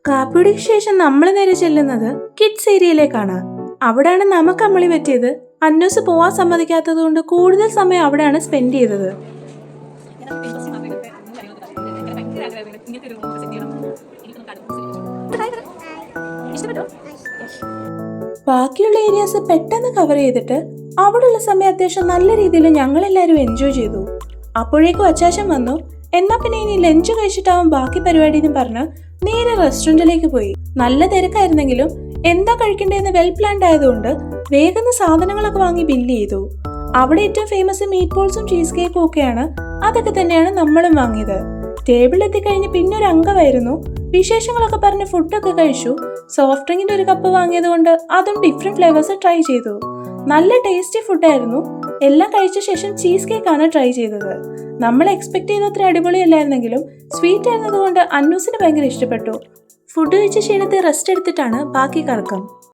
കാപ്പിയുടെക്ക് ശേഷം നമ്മൾ നേരെ ചെല്ലുന്നത് കിഡ്സ് ഏരിയയിലേക്കാണ്. അവിടെയാണ് നമുക്ക് അമ്മളി പറ്റിയത്. അന്നൂസ് പോവാൻ സമ്മതിക്കാത്തത് കൊണ്ട് കൂടുതൽ സമയം അവിടെയാണ് സ്പെൻഡ് ചെയ്തത്. ബാക്കിയുള്ള ഏരിയാസ് പെട്ടെന്ന് കവർ ചെയ്തിട്ട് അവിടെയുള്ള സമയം അത്യാവശ്യം നല്ല രീതിയിൽ ഞങ്ങളെല്ലാവരും എൻജോയ് ചെയ്തു. അപ്പോഴേക്കും അച്ചാച്ചൻ വന്നു. എന്നാ പിന്നെ ഇനി ലഞ്ച് കഴിച്ചിട്ടാവും ബാക്കി പരിപാടി എന്ന് പറഞ്ഞ് നേരെ റെസ്റ്റോറന്റിലേക്ക് പോയി. നല്ല തിരക്കായിരുന്നെങ്കിലും എന്താ കഴിക്കേണ്ടതെന്ന് വെൽ പ്ലാൻഡ് ആയതുകൊണ്ട് വേഗം സാധനങ്ങളൊക്കെ വാങ്ങി ബില്ല് ചെയ്തു. അവിടെ ഏറ്റവും ഫേമസ് മീറ്റ് ബോൾസും ചീസ് കേക്കും ഒക്കെയാണ്. അതൊക്കെ തന്നെയാണ് നമ്മളും വാങ്ങിയത്. ടേബിളിൽ എത്തിക്കഴിഞ്ഞ് പിന്നെ ഒരു അംഗമായിരുന്നു. വിശേഷങ്ങളൊക്കെ പറഞ്ഞ് ഫുഡൊക്കെ കഴിച്ചു. സോഫ്റ്റ് ഡ്രിങ്കിന്റെ ഒരു കപ്പ് വാങ്ങിയത് കൊണ്ട് അതും ഡിഫറെന്റ് ഫ്ലേവേഴ്സ് ട്രൈ ചെയ്തു. നല്ല ടേസ്റ്റി ഫുഡായിരുന്നു. എല്ലാം കഴിച്ച ശേഷം ചീസ് കേക്കാണ് ട്രൈ ചെയ്തത്. നമ്മൾ എക്സ്പെക്ട് ചെയ്തത്ര അടിപൊളിയല്ലായിരുന്നെങ്കിലും സ്വീറ്റ് ആയിരുന്നതുകൊണ്ട് അന്നൂസിന് ഭയങ്കര ഇഷ്ടപ്പെട്ടു. ഫുഡ് കഴിച്ച ക്ഷീണത്തിൽ റെസ്റ്റ് എടുത്തിട്ടാണ് ബാക്കി കറക്കം.